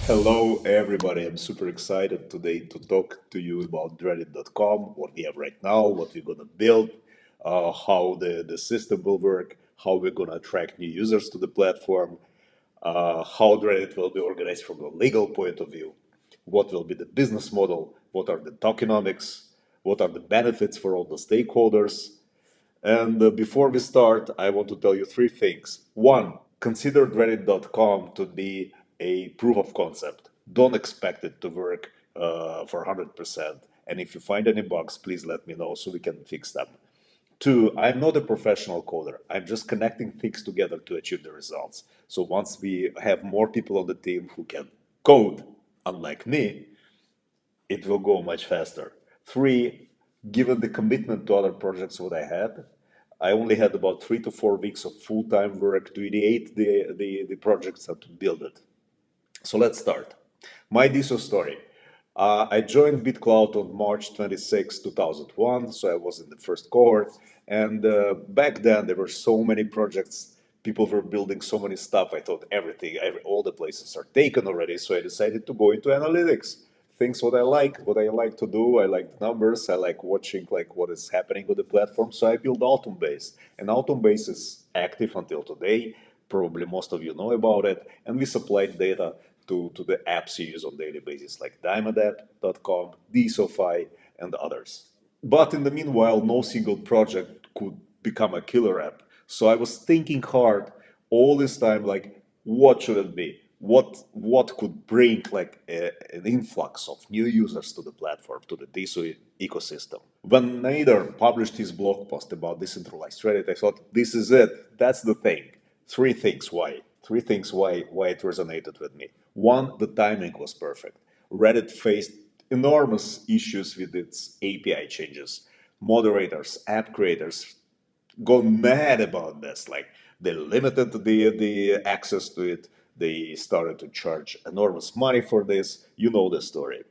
Hello, everybody. I'm super excited today to talk to you about Dredid.com, what we have right now, what we're going to build, how the system will work, how we're going to attract new users to the platform, how Dredid will be organized from a legal point of view, what will be the business model, what are the tokenomics, what are the benefits for all the stakeholders. And before we start, I want to tell you three things. One, consider Dredid.com to be a proof of concept. Don't expect it to work for 100%. And if you find any bugs, please let me know so we can fix them. Two, I'm not a professional coder. I'm just connecting things together to achieve the results. So once we have more people on the team who can code, unlike me, it will go much faster. Three, given the commitment to other projects what I had, I only had about 3 to 4 weeks of full-time work to ideate the projects and to build it. So let's start. My DSO story. I joined BitCloud on March 26, 2001, so I was in the first cohort. And back then, there were so many projects. People were building so many stuff. I thought all the places are taken already. So I decided to go into analytics. Things what I like to do. I like the numbers. I like watching like what is happening with the platform. So I built Automn-Base, and Automn-Base is active until today. Probably most of you know about it, and we supplied data to the apps you use on a daily basis, like diamondapp.com, DSOFI, and others. But in the meanwhile, no single project could become a killer app. So I was thinking hard all this time, like, what should it be? What could bring like an influx of new users to the platform, to the DSO ecosystem? When Nader published his blog post about decentralized Reddit, I thought, this is it. That's the thing. Three things why. Three things why it resonated with me. One, the timing was perfect. Reddit faced enormous issues with its API changes. Moderators, app creators gone mad about this. Like they limited the access to it. They started to charge enormous money for this. You know the story.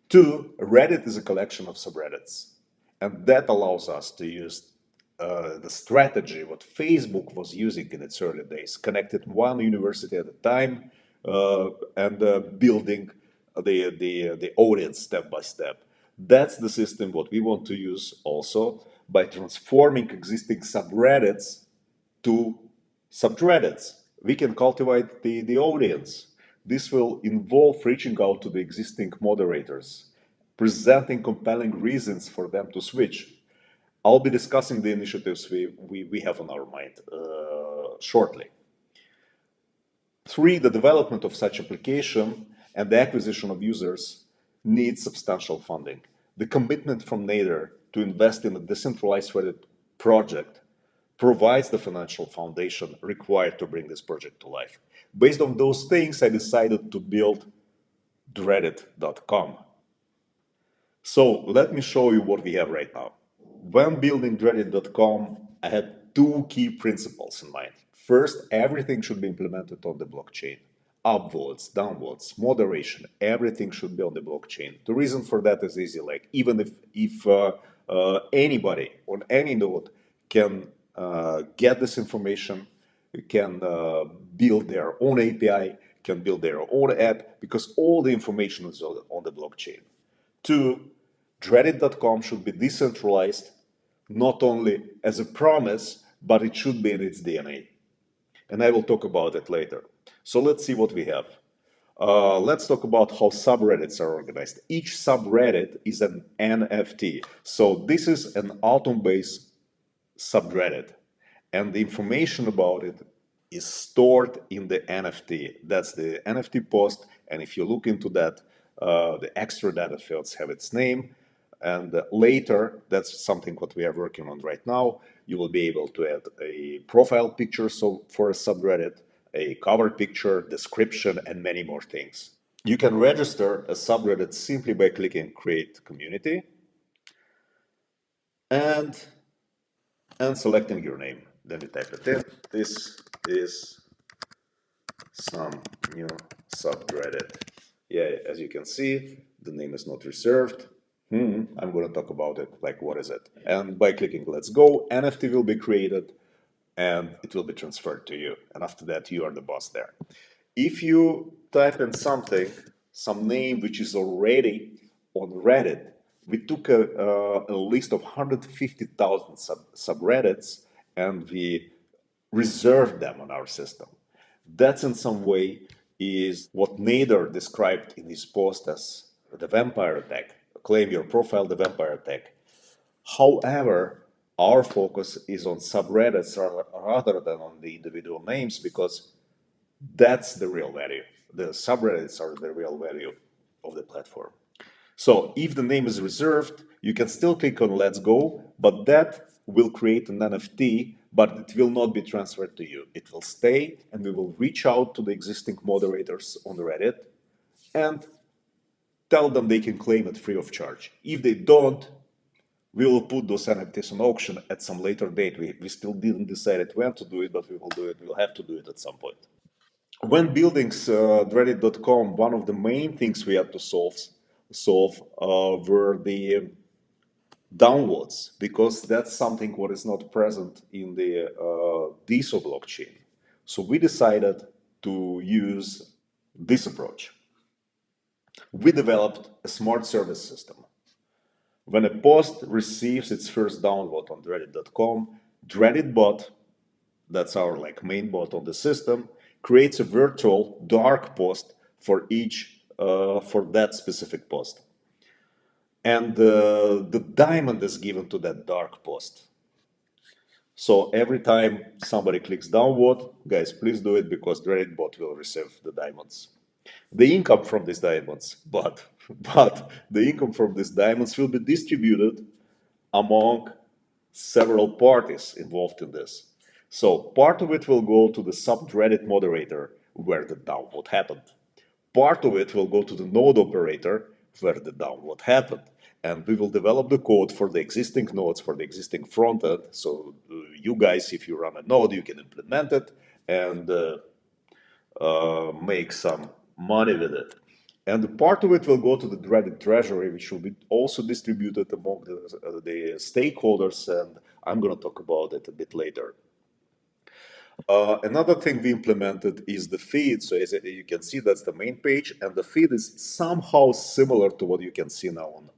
Two, Reddit is a collection of subreddits, and that allows us to use the strategy what Facebook was using in its early days, connected one university at a time and building the audience step by step. That's the system what we want to use also by transforming existing subreddits to subreddits. We can cultivate the audience. This will involve reaching out to the existing moderators, presenting compelling reasons for them to switch. I'll be discussing the initiatives we have on our mind shortly. Three, the development of such application and the acquisition of users needs substantial funding. The commitment from Nader to invest in a decentralized Reddit project provides the financial foundation required to bring this project to life. Based on those things, I decided to build Dredid.com. So let me show you what we have right now. When building Dredid.com, I had two key principles in mind. First, everything should be implemented on the blockchain. Upvotes, downvotes, moderation, everything should be on the blockchain. The reason for that is easy. Like even if anybody on any node can get this information, can build their own API, can build their own app, because all the information is on the blockchain. Two, Dredid.com should be decentralized, not only as a promise, but it should be in its DNA. And I will talk about it later. So let's see what we have. Let's talk about how subreddits are organized. Each subreddit is an NFT. So this is an Automn-based subreddit, and the information about it is stored in the NFT. That's the NFT post, and if you look into that, the extra data fields have its name, and later, that's something what we are working on right now, you will be able to add a profile picture for a subreddit, a cover picture, description, and many more things. You can register a subreddit simply by clicking Create Community and selecting your name. Then you type it in. This is some new subreddit. Yeah, as you can see, the name is not reserved. I'm going to talk about it, like what is it? And by clicking Let's Go, NFT will be created and it will be transferred to you. And after that, you are the boss there. If you type in something, some name which is already on Reddit. We took a list of 150,000 subreddits and we reserved them on our system. That's in some way is what Nader described in his post as the vampire attack. Claim your profile, the vampire attack. However, our focus is on subreddits rather than on the individual names because that's the real value. The subreddits are the real value of the platform. So if the name is reserved, you can still click on Let's Go, but that will create an NFT, but it will not be transferred to you. It will stay, and we will reach out to the existing moderators on Reddit and tell them they can claim it free of charge. If they don't, we will put those NFTs on auction at some later date. We still didn't decide when to do it, but we will do it. We'll have to do it at some point. When building Dredid.com, one of the main things we had to solve were the downloads, because that's something what is not present in the DeSo blockchain. So we decided to use this approach. We developed a smart service system. When a post receives its first download on Dredid.com, Dredid that's our main bot on the system, creates a virtual dark post for each for that specific post. And the diamond is given to that dark post. So every time somebody clicks download, guys, please do it because Dredid bot will receive the diamonds. The income from these diamonds, but the income from these diamonds will be distributed among several parties involved in this. So part of it will go to the subreddit moderator where the download happened. Part of it will go to the node operator where the download happened. And we will develop the code for the existing nodes, for the existing front end. So you guys, if you run a node, you can implement it and make some money with it. And part of it will go to the Dredid treasury, which will be also distributed among the stakeholders, and I'm going to talk about it a bit later. Another thing we implemented is the feed. So as you can see, that's the main page, and the feed is somehow similar to what you can see now on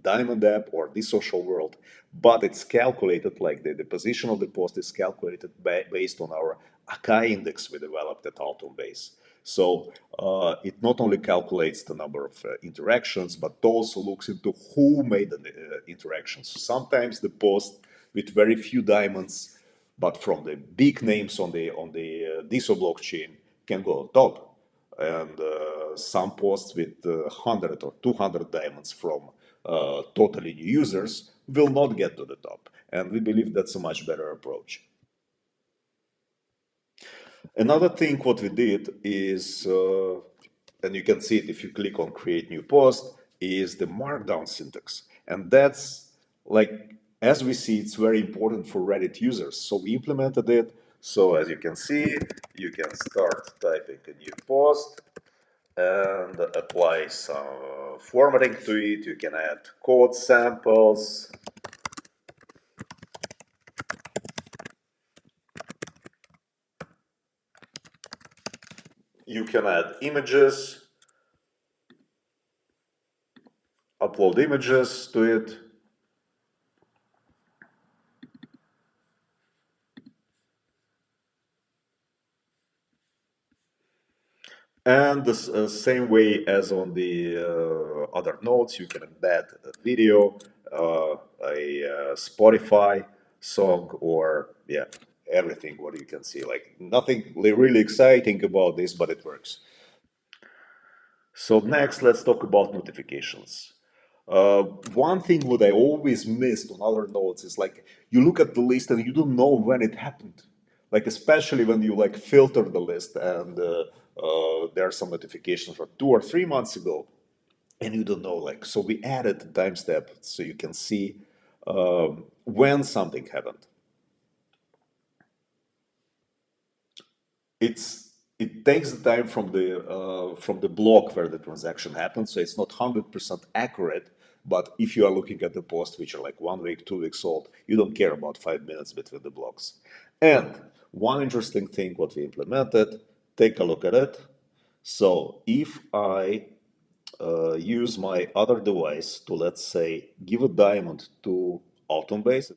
Diamond app or the social world, but it's calculated like the position of the post is calculated based on our Akai index we developed at Alton Base. So it not only calculates the number of interactions, but also looks into who made the interactions. Sometimes the post with very few diamonds, but from the big names on the DeSo blockchain can go top. And some posts with 100 or 200 diamonds from totally new users will not get to the top. And we believe that's a much better approach. Another thing what we did is, and you can see it if you click on create new post, is the Markdown syntax. And that's as we see, it's very important for Reddit users. So we implemented it. So as you can see, you can start typing a new post and apply some formatting to it. You can add code samples. You can add images, upload images to it. And the same way as on the other nodes, you can embed a video, a Spotify song, or everything what you can see. Nothing really exciting about this, but it works. So next, let's talk about notifications. One thing what I always missed on other nodes is you look at the list and you don't know when it happened. Especially when you filter the list and there are some notifications from 2 or 3 months ago, and you don't know. So we added the timestamp so you can see when something happened. It takes the time from the block where the transaction happened, so it's not 100% accurate. But if you are looking at the post which are 1 week, 2 weeks old, you don't care about 5 minutes between the blocks. And one interesting thing what we implemented, take a look at it. So if I use my other device to, let's say, give a diamond to Autombase,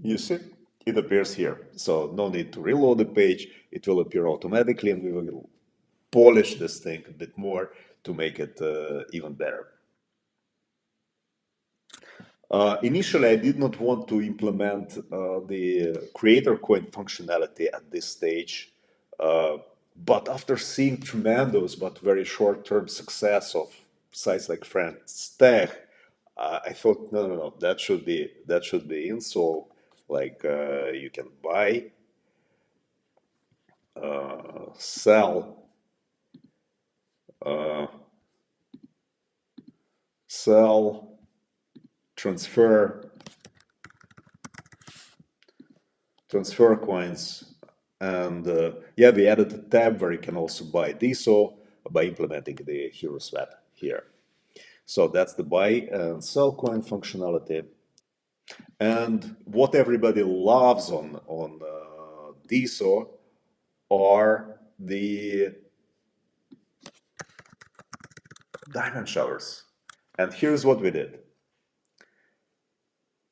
you see, it appears here. So no need to reload the page. It will appear automatically, and we will polish this thing a bit more to make it even better. Initially, I did not want to implement the creator coin functionality at this stage, uh, but after seeing tremendous but very short-term success of sites like Friendstack, I thought, no, no, no, that should be in. So, like, you can buy, sell, uh, sell, transfer, transfer coins. And yeah, we added a tab where you can also buy DSO by implementing the hero swap here. So that's the buy and sell coin functionality. And what everybody loves on DSO are the diamond showers. And here's what we did.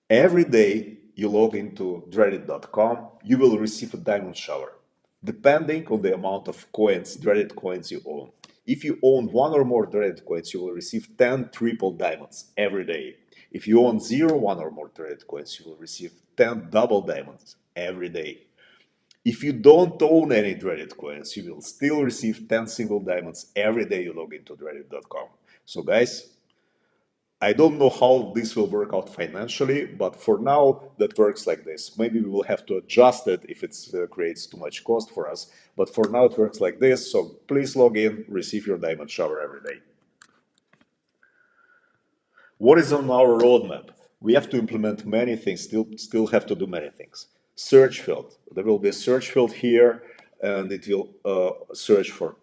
Every day you log into Dredid.com, you will receive a diamond shower, depending on the amount of coins, Dredid coins you own. If you own one or more Dredid coins, you will receive 10 triple diamonds every day. If you own zero, one or more Dredid coins, you will receive 10 double diamonds every day. If you don't own any Dredid coins, you will still receive 10 single diamonds every day you log into Dredid.com. So guys, I don't know how this will work out financially, but for now, that works like this. Maybe we will have to adjust it if it creates too much cost for us, but for now it works like this. So please log in, receive your diamond shower every day. What is on our roadmap? We have to implement many things, still have to do many things. Search field. There will be a search field here, and it will search for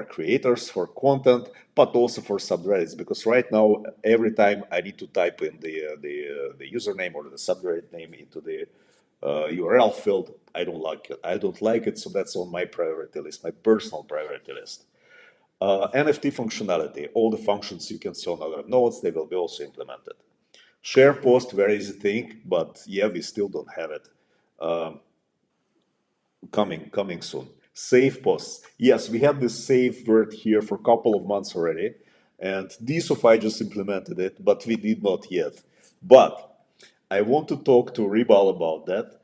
creators, for content, but also for subreddits. Because right now, every time I need to type in the username or the subreddit name into the URL field, I don't like it. I don't like it, so that's on my priority list, my personal priority list. NFT functionality, all the functions you can see on other nodes, they will be also implemented. Share post, very easy thing, but yeah, we still don't have it. Coming soon. Save posts. Yes, we have this save word here for a couple of months already, and DSOFI just implemented it, but we did not yet. But I want to talk to Ribal about that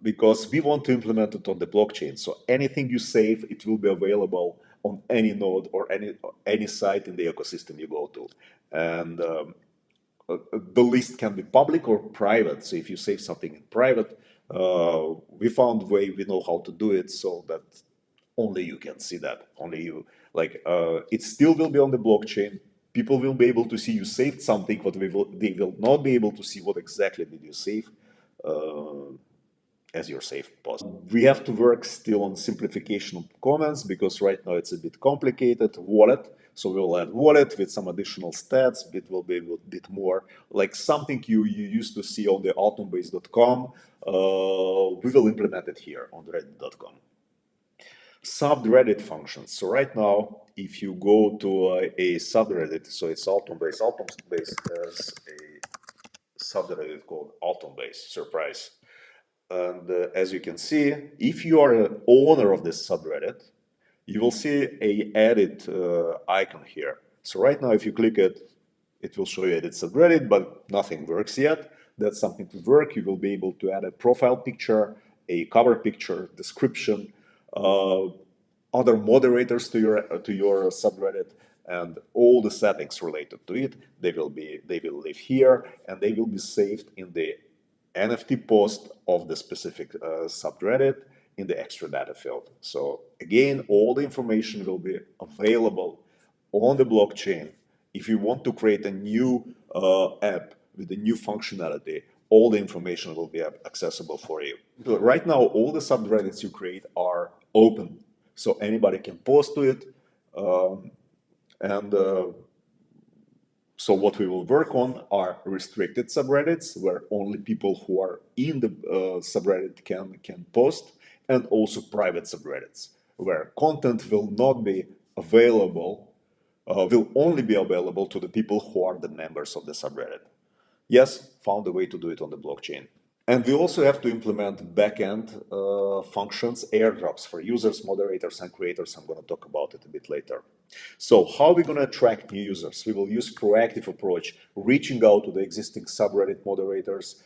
because we want to implement it on the blockchain. So anything you save, it will be available on any node or any site in the ecosystem you go to. And the list can be public or private. So if you save something in private, we found way we know how to do it so that only you can see that. Only you it still will be on the blockchain. People will be able to see you saved something, but they will not be able to see what exactly did you save. As your safe post. We have to work still on simplification of comments because right now it's a bit complicated. Wallet. So we'll add wallet with some additional stats. It will be a bit more like something you used to see on the autonombase.com. We will implement it here on reddit.com. Subreddit functions. So right now, if you go to a subreddit, so it's Autonombase. Autonombase has a subreddit called Autonombase. Surprise. And as you can see, if you are an owner of this subreddit, you will see a edit icon here. So right now, if you click it, it will show you edit subreddit, but nothing works yet. That's something to work. You will be able to add a profile picture, a cover picture, description, uh, other moderators to your subreddit, and all the settings related to it. They will live here, and they will be saved in the NFT post of the specific subreddit in the extra data field. So again, all the information will be available on the blockchain. If you want to create a new app with a new functionality, all the information will be accessible for you. But right now, all the subreddits you create are open, so anybody can post to it, and So what we will work on are restricted subreddits where only people who are in the subreddit can post, and also private subreddits where content will not be available, will only be available to the people who are the members of the subreddit. Yes, found a way to do it on the blockchain. And we also have to implement backend functions, airdrops for users, moderators, and creators. I'm going to talk about it a bit later. So how are we going to attract new users? We will use proactive approach, reaching out to the existing subreddit moderators,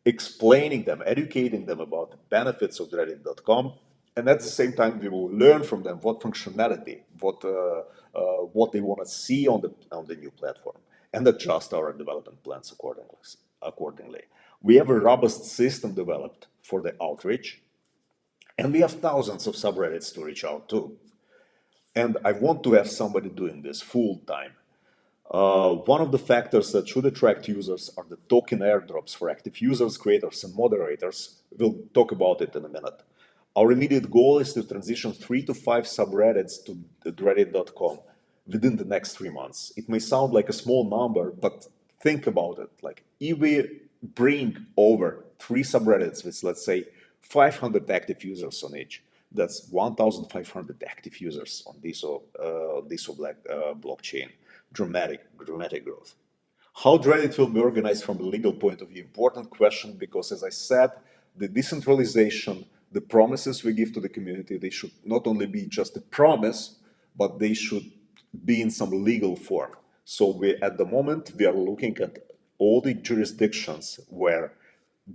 explaining them, educating them about the benefits of Dredid.com, and at the same time we will learn from them what functionality, what they want to see on the new platform, and adjust our development plans accordingly. We have a robust system developed for the outreach, and we have thousands of subreddits to reach out to. And I want to have somebody doing this full time. One of the factors that should attract users are the token airdrops for active users, creators, and moderators. We'll talk about it in a minute. Our immediate goal is to transition 3 to 5 subreddits to Dredid.com within the next 3 months. It may sound like a small number, but think about it. Like if we bring over 3 subreddits with, let's say, 500 active users on each, that's 1,500 active users on DSO blockchain. Dramatic growth. How Dredid will be organized from a legal point of view? Important question, because as I said, the decentralization, the promises we give to the community, they should not only be just a promise, but they should be in some legal form. So at the moment, we are looking at all the jurisdictions where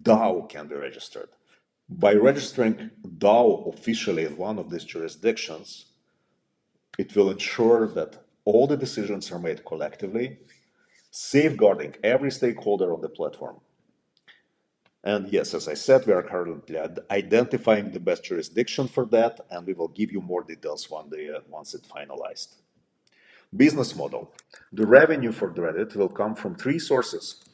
DAO can be registered. By registering DAO officially in one of these jurisdictions, it will ensure that all the decisions are made collectively, safeguarding every stakeholder on the platform. And yes, as I said, we are currently identifying the best jurisdiction for that, and we will give you more details once it's finalized. Business model. The revenue for Dredid will come from 3 sources.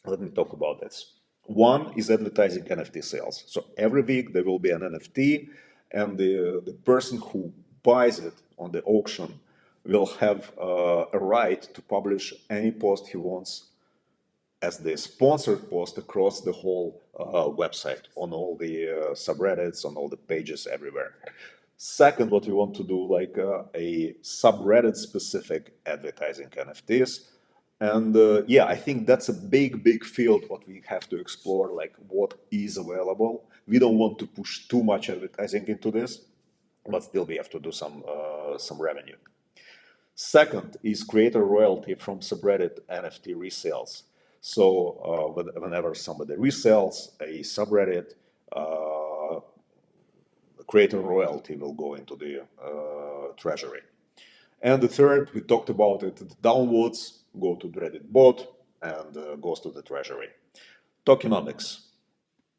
Let me talk about this. One is advertising NFT sales. So every week there will be an NFT, and the person who buys it on the auction will have a right to publish any post he wants as the sponsored post across the whole website, on all the subreddits, on all the pages, everywhere. Second, what we want to do, like a subreddit specific advertising NFTs. And yeah, I think that's a big field what we have to explore, like what is available. We don't want to push too much advertising into this, but still we have to do some revenue. Second is creator royalty from subreddit NFT resales. So whenever somebody resells a subreddit, creator royalty will go into the treasury. And the third, we talked about it, the downloads go to Dredid bot and goes to the treasury. Tokenomics.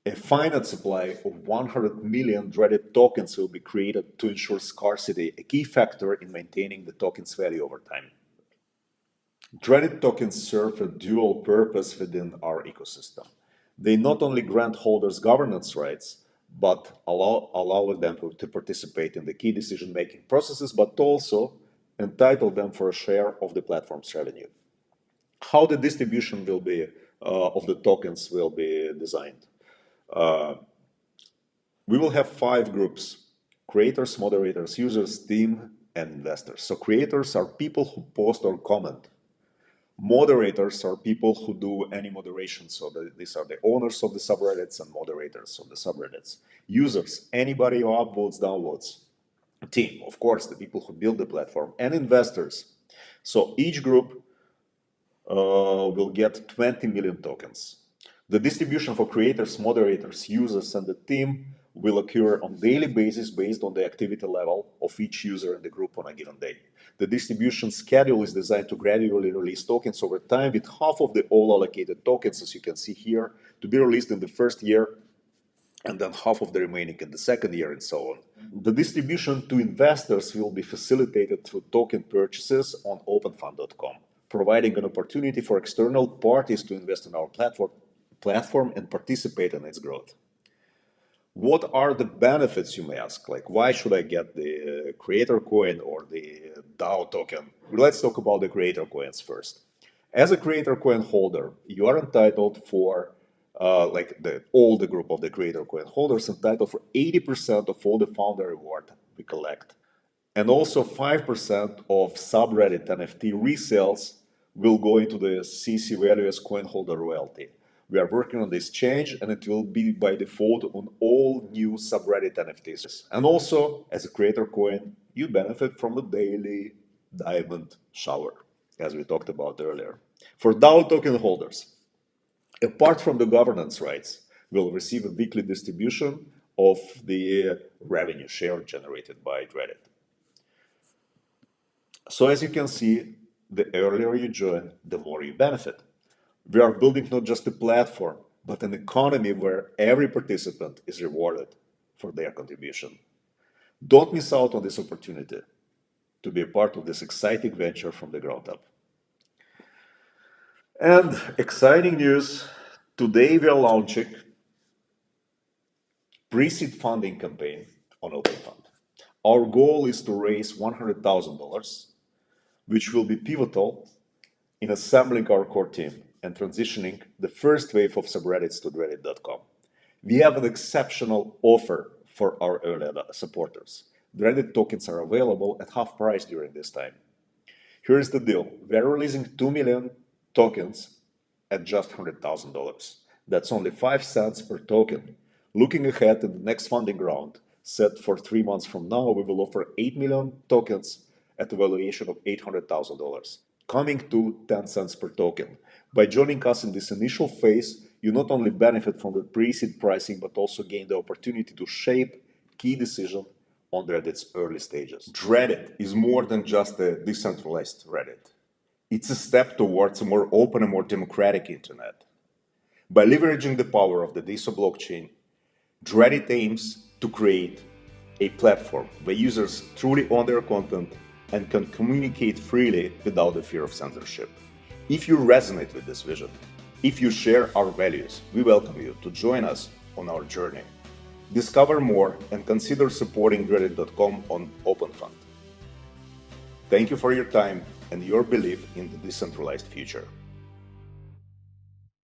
A finite supply of 100 million Dredid tokens will be created to ensure scarcity, a key factor in maintaining the token's value over time. Dredid tokens serve a dual purpose within our ecosystem. They not only grant holders governance rights, but allow them to participate in the key decision-making processes, but also entitle them for a share of the platform's revenue. How the distribution will be of the tokens will be designed. We will have 5 groups: creators, moderators, users, team, and investors. So creators are people who post or comment. Moderators are people who do any moderation. So these are the owners of the subreddits and moderators of the subreddits. Users, anybody who upvotes, downloads. Team, of course, the people who build the platform. And investors. So each group will get 20 million tokens. The distribution for creators, moderators, users, and the team will occur on a daily basis based on the activity level of each user in the group on a given day. The distribution schedule is designed to gradually release tokens over time, with half of the all allocated tokens, as you can see here, to be released in the first year, and then half of the remaining in the second year, and so on. The distribution to investors will be facilitated through token purchases on openfund.com, providing an opportunity for external parties to invest in our platform and participate in its growth. What are the benefits, you may ask? Like, why should I get the creator coin or the DAO token? Let's talk about the creator coins first. As a creator coin holder, you are entitled for all the group of the creator coin holders entitled for 80% of all the founder reward we collect. And also 5% of subreddit NFT resales will go into the CC value as coin holder royalty. We are working on this change and it will be by default on all new subreddit NFTs. And also, as a creator coin, you benefit from the daily diamond shower, as we talked about earlier. For DAO token holders, apart from the governance rights, will receive a weekly distribution of the revenue share generated by Dredid. So as you can see, the earlier you join, the more you benefit. We are building not just a platform, but an economy where every participant is rewarded for their contribution. Don't miss out on this opportunity to be a part of this exciting venture from the ground up. And exciting news, today we are launching pre-seed funding campaign on OpenFund. Our goal is to raise $100,000, which will be pivotal in assembling our core team and transitioning the first wave of subreddits to Dredid.com. We have an exceptional offer for our early supporters. Dredid tokens are available at half price during this time. Here's the deal. We're releasing 2 million tokens at just $100,000. That's only 5 cents per token. Looking ahead in the next funding round, set for 3 months from now, we will offer 8 million tokens at a valuation of $800,000, coming to 10 cents per token. By joining us in this initial phase, you not only benefit from the pre-seed pricing, but also gain the opportunity to shape key decisions on Reddit's early stages. Dredid is more than just a decentralized Reddit. It's a step towards a more open and more democratic internet. By leveraging the power of the DeSo blockchain, Dredid aims to create a platform where users truly own their content and can communicate freely without the fear of censorship. If you resonate with this vision, if you share our values, we welcome you to join us on our journey. Discover more and consider supporting Dredid.com on OpenFund. Thank you for your time and your belief in the decentralized future.